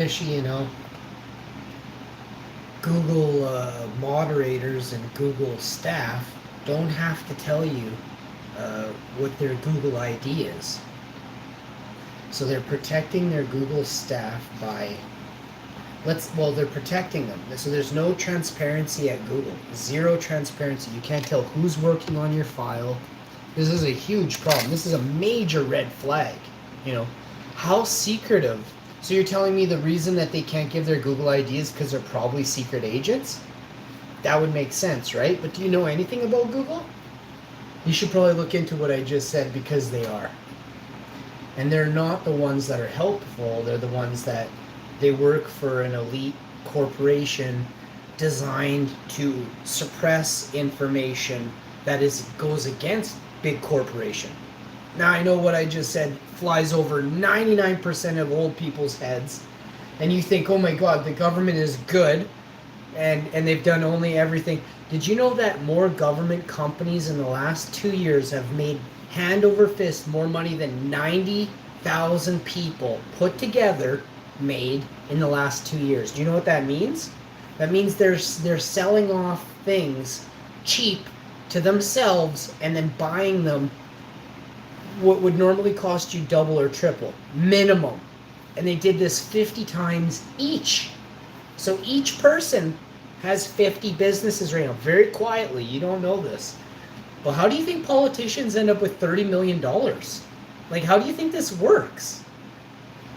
you know, Google moderators and Google staff don't have to tell you what their Google ID is. So they're protecting their Google staff by they're protecting them. So there's no transparency at Google. Zero transparency. You can't tell who's working on your file. This is a huge problem. This is a major red flag. You know, how secretive. So you're telling me the reason that they can't give their Google ID is because they're probably secret agents? That would make sense, right? But do you know anything about Google? You should probably look into what I just said, because they are. And they're not the ones that are helpful. They're the ones that they work for an elite corporation designed to suppress information that goes against big corporation. Now, I know what I just said flies over 99% of old people's heads, and you think, oh my God, the government is good, and they've done only everything. Did you know that more government companies in the last 2 years have made hand over fist more money than 90,000 people put together made in the last 2 years? Do you know what that means? That means they're selling off things cheap to themselves and then buying them what would normally cost you double or triple minimum, and they did this 50 times each. So each person has 50 businesses right now, very quietly. You don't know this, but how do you think politicians end up with $30 million? Like, how do you think this works?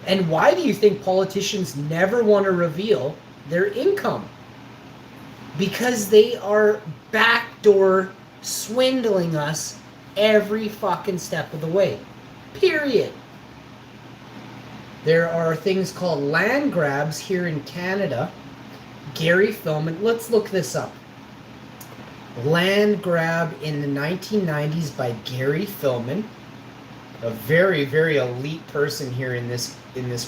And why do you think politicians never want to reveal their income? Because they are backdoor swindling us every fucking step of the way. Period. There are things called land grabs here in Canada. Gary Phillipines, let's look this up. Land grab in the 1990s by Gary Phillipines, a very, very elite person here in this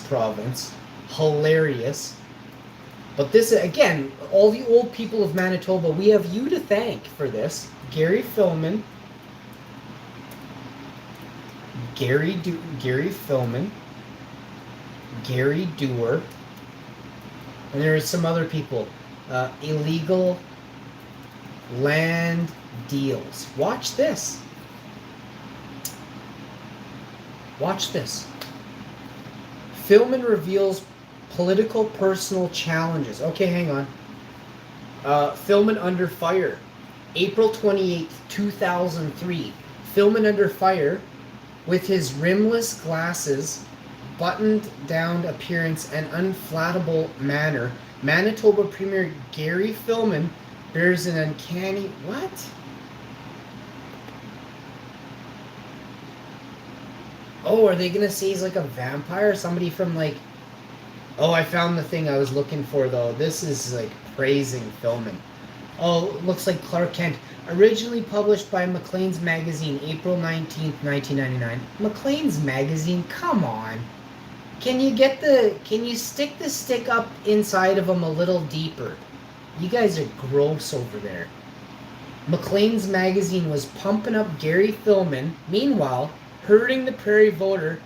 province. Hilarious. But this, again, all the old people of Manitoba, we have you to thank for this. Gary Phillipines. Gary Phillipines. Gary Dewar. And there are some other people. Illegal land deals. Watch this. Watch this. Phillipines reveals political personal challenges. Okay, hang on. Phillipines under fire. April 28th, 2003. Phillipines under fire with his rimless glasses, buttoned down appearance, and unflattable manner. Manitoba Premier Gary Phillipines bears an uncanny... What? Oh, are they going to say he's like a vampire? Somebody from like... Oh, I found the thing I was looking for, though. This is like praising Phillipines. Oh, looks like Clark Kent. Originally published by Maclean's Magazine, April 19th, 1999. Maclean's Magazine? Come on. Can you stick the stick up inside of them a little deeper? You guys are gross over there. Maclean's Magazine was pumping up Gary Phillipines. Meanwhile, hurting the prairie voter.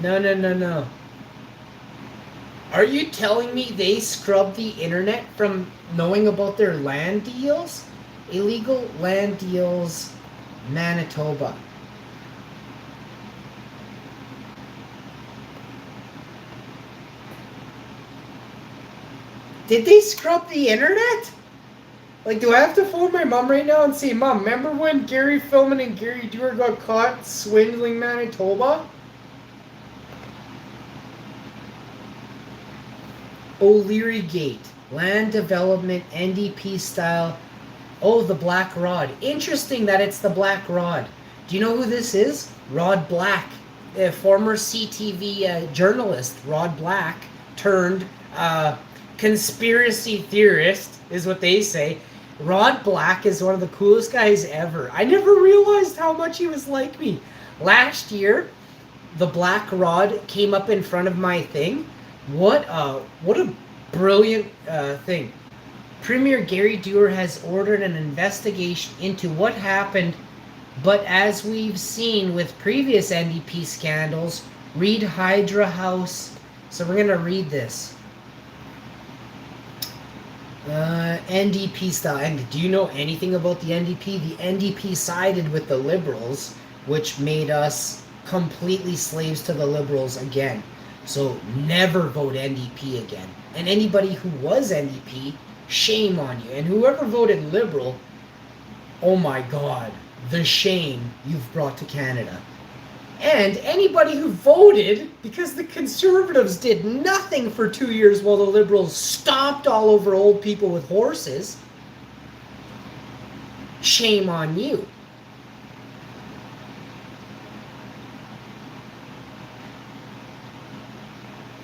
No. Are you telling me they scrubbed the internet from knowing about their land deals? Illegal land deals, Manitoba. Did they scrub the internet? Like, do I have to phone my mom right now and say, Mom, remember when Gary Phillipines and Gary Dewar got caught swindling Manitoba? O'Leary Gate, land development, NDP style. Oh, the Black Rod. Interesting that it's the Black Rod. Do you know who this is? Rod Black, a former CTV journalist. Rod Black turned conspiracy theorist is what they say. Rod Black is one of the coolest guys ever. I never realized how much he was like me. Last year, the Black Rod came up in front of my thing. What a brilliant thing. Premier Gary Dewar has ordered an investigation into what happened, but as we've seen with previous NDP scandals, read Hydra House, So we're going to read this. NDP style. And do you know anything about the NDP? The NDP sided with the Liberals, which made us completely slaves to the Liberals again. So never vote NDP again. And anybody who was NDP, shame on you. And whoever voted Liberal, oh my God, the shame you've brought to Canada. And anybody who voted because the Conservatives did nothing for 2 years while the Liberals stomped all over old people with horses, shame on you.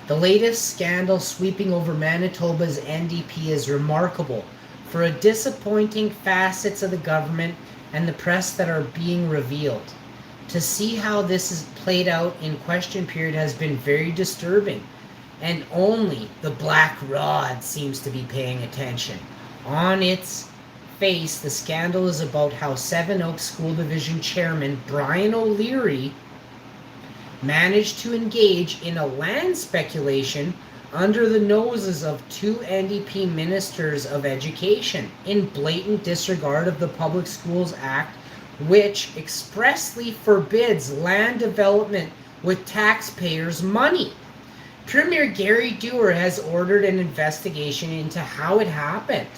The latest scandal sweeping over Manitoba's NDP is remarkable for a disappointing facets of the government and the press that are being revealed. To see how this is played out in question period has been very disturbing, and only the Black Rod seems to be paying attention. On its face, the scandal is about how Seven Oaks School Division Chairman Brian O'Leary managed to engage in a land speculation under the noses of 2 NDP ministers of education in blatant disregard of the Public Schools Act, which expressly forbids land development with taxpayers' money. Premier Gary Dewar has ordered an investigation into how it happened.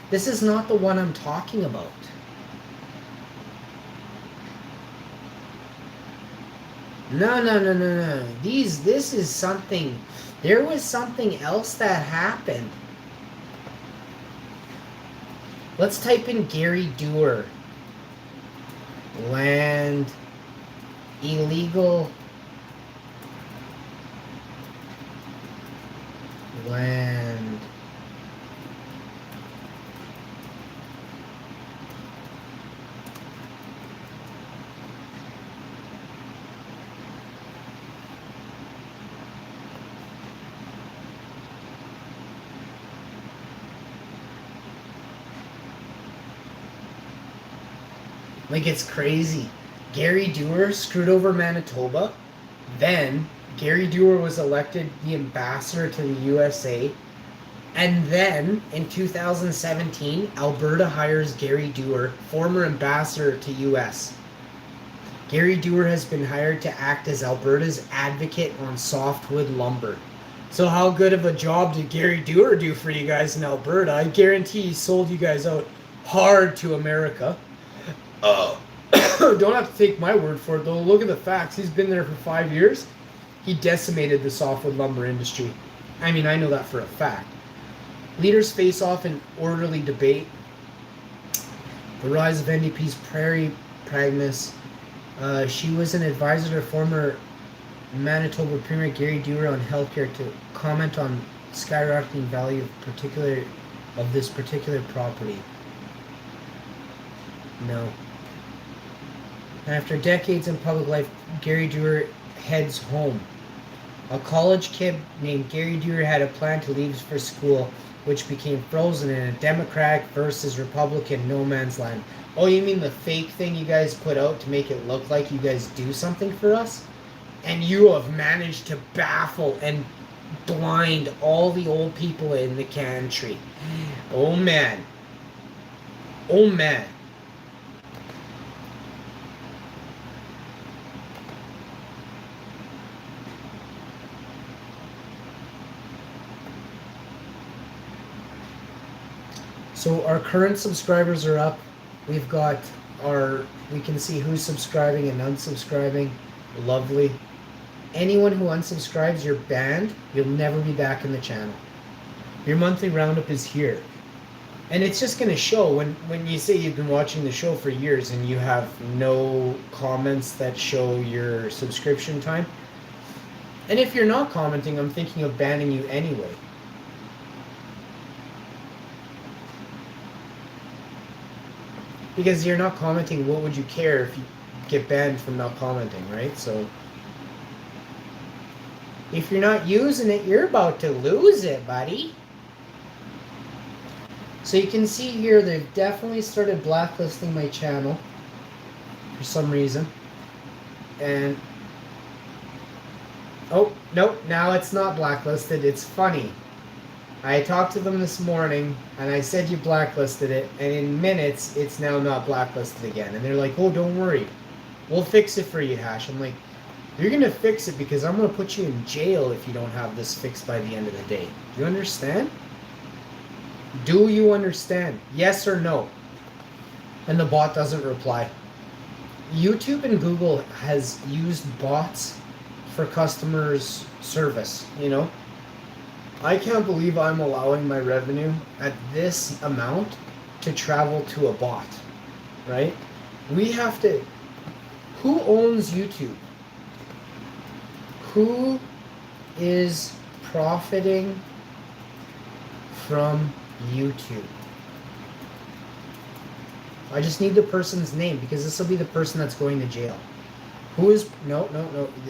This is not the one I'm talking about. No. This is something. There was something else that happened. Let's type in Gary Dewar. Land illegal land like, it's crazy. Gary Dewar screwed over Manitoba. Then Gary Dewar was elected the ambassador to the USA. And then in 2017, Alberta hires Gary Dewar, former ambassador to US. Gary Dewar has been hired to act as Alberta's advocate on softwood lumber. So how good of a job did Gary Dewar do for you guys in Alberta? I guarantee he sold you guys out hard to America. Don't have to take my word for it, though. Look at the facts. He's been there for 5 years. He decimated the softwood lumber industry. I mean, I know that for a fact. Leaders face off in orderly debate. The rise of NDP's Prairie Pragmas. She was an advisor to former Manitoba Premier Gary Dewar on healthcare to comment on skyrocketing value of this particular property. No. After decades in public life, Gary Dewar heads home. A college kid named Gary Dewar had a plan to leave for school, which became frozen in a Democratic versus Republican no man's land. Oh, you mean the fake thing you guys put out to make it look like you guys do something for us? And you have managed to baffle and blind all the old people in the country. Oh, man. Oh, man. So our current subscribers are up. We've got we can see who's subscribing and unsubscribing. Lovely. Anyone who unsubscribes, you're banned. You'll never be back in the channel. Your monthly roundup is here. And it's just going to show when you say you've been watching the show for years and you have no comments that show your subscription time. And if you're not commenting, I'm thinking of banning you anyway. Because you're not commenting, what would you care if you get banned from not commenting, right? So if you're not using it, you're about to lose it, buddy. So you can see here, they've definitely started blacklisting my channel for some reason. And Oh, nope, now it's not blacklisted. It's funny. I talked to them this morning, and I said you blacklisted it, and in minutes, it's now not blacklisted again. And they're like, oh, don't worry. We'll fix it for you, Hash. I'm like, you're going to fix it because I'm going to put you in jail if you don't have this fixed by the end of the day. Do you understand? Do you understand? Yes or no? And the bot doesn't reply. YouTube and Google has used bots for customers' service, you know? I can't believe I'm allowing my revenue at this amount to travel to a bot, right? We have to... Who owns YouTube? Who is profiting from YouTube? I just need the person's name because this will be the person that's going to jail. Who is... No.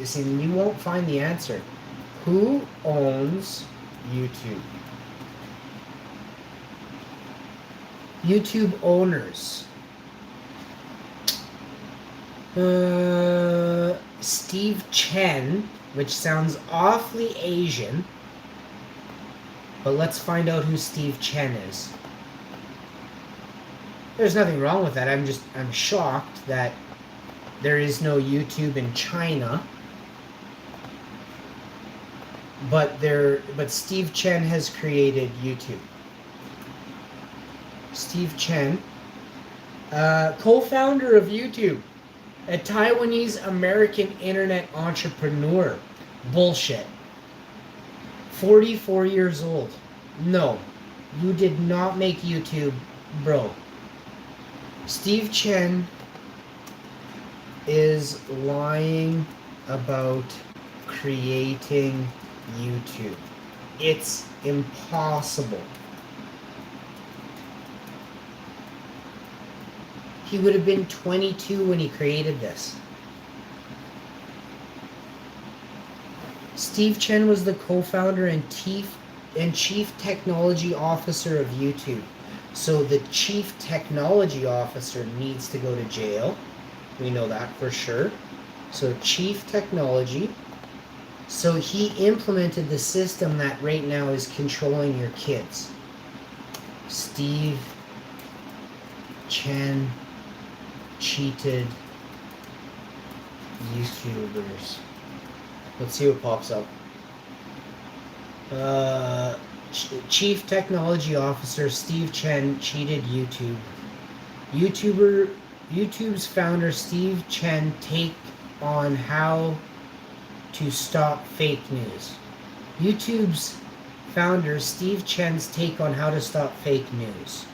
See, you won't find the answer. Who owns YouTube? YouTube owners. Steve Chen, which sounds awfully Asian. But let's find out who Steve Chen is. There's nothing wrong with that. I'm shocked that there is no YouTube in China. But Steve Chen has created YouTube. Steve Chen, co-founder of YouTube, a Taiwanese American internet entrepreneur. Bullshit. 44 years old. No, you did not make YouTube, bro. Steve Chen is lying about creating YouTube. It's impossible. He would have been 22 when he created this. Steve Chen was the co-founder and chief technology officer of YouTube. So the chief technology officer needs to go to jail. We know that for sure. So chief technology. So he implemented the system that right now is controlling your kids. Steve Chen cheated YouTubers. Let's see what pops up. Chief Technology Officer Steve Chen cheated YouTube. YouTube's founder Steve Chen take on how to stop fake news. YouTube's founder Steve Chen's take on how to stop fake news.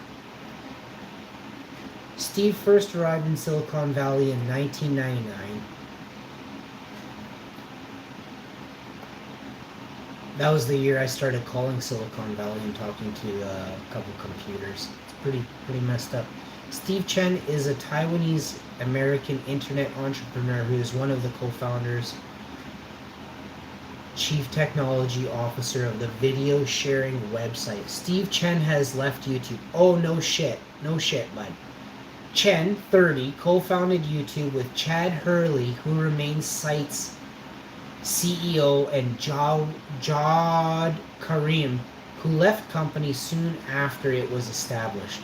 Steve first arrived in Silicon Valley in 1999. That was the year I started calling Silicon Valley and talking to a couple computers. It's pretty messed up. Steve Chen is a Taiwanese American internet entrepreneur who is one of the co-founders, chief technology officer of the video sharing website. Steve Chen has left YouTube. Oh, no shit, bud. Chen, 30, co-founded YouTube with Chad Hurley, who remains site's CEO, and Jawad Karim, who left company soon after it was established.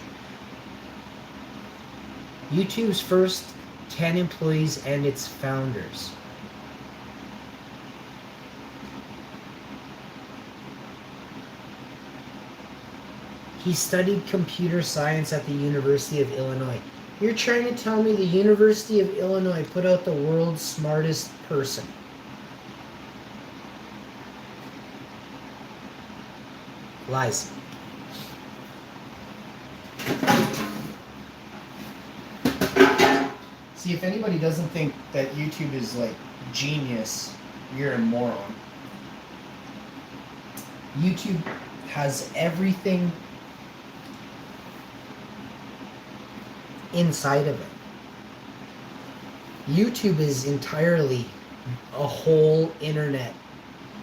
YouTube's first 10 employees and its founders. He studied computer science at the University of Illinois. You're trying to tell me the University of Illinois put out the world's smartest person? Lies. See, if anybody doesn't think that YouTube is like genius, you're a moron. YouTube has everything inside of it. YouTube is entirely a whole internet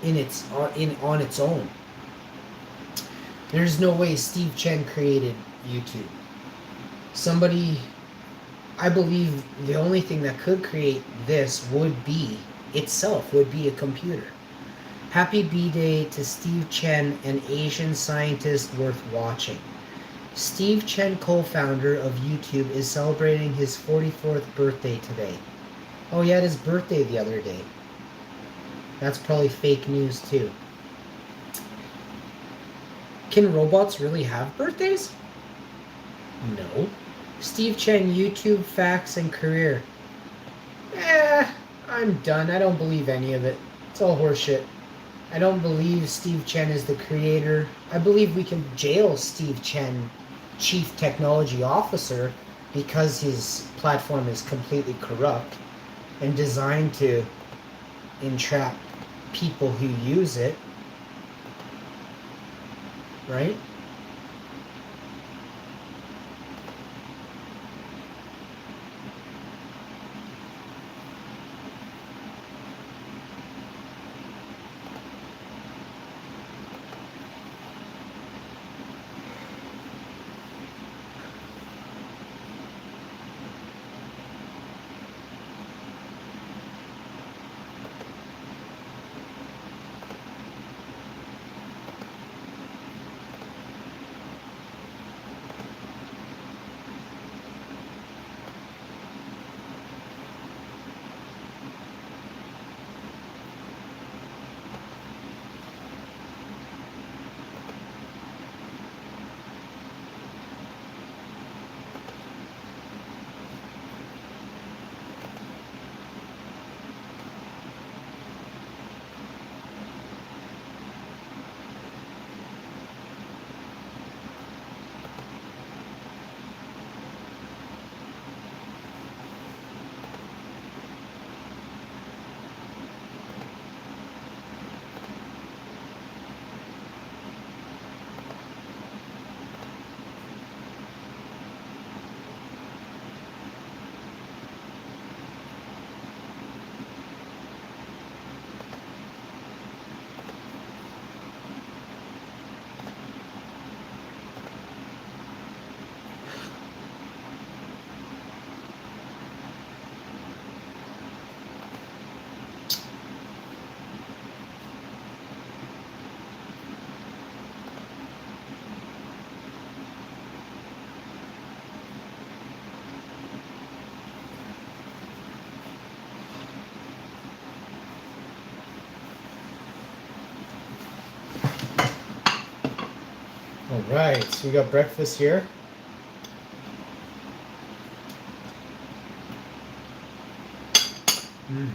on its own. There's no way Steve Chen created YouTube. I believe the only thing that could create this would be a computer. Happy B-Day to Steve Chen, an Asian scientist worth watching. Steve Chen, co-founder of YouTube, is celebrating his 44th birthday today. Oh, he had his birthday the other day. That's probably fake news too. Can robots really have birthdays? No. Steve Chen, YouTube facts and career. I'm done. I don't believe any of it. It's all horseshit. I don't believe Steve Chen is the creator. I believe we can jail Steve Chen, Chief Technology Officer, because his platform is completely corrupt and designed to entrap people who use it. Right? All right, so we got breakfast here. Mm.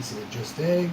Is it just egg?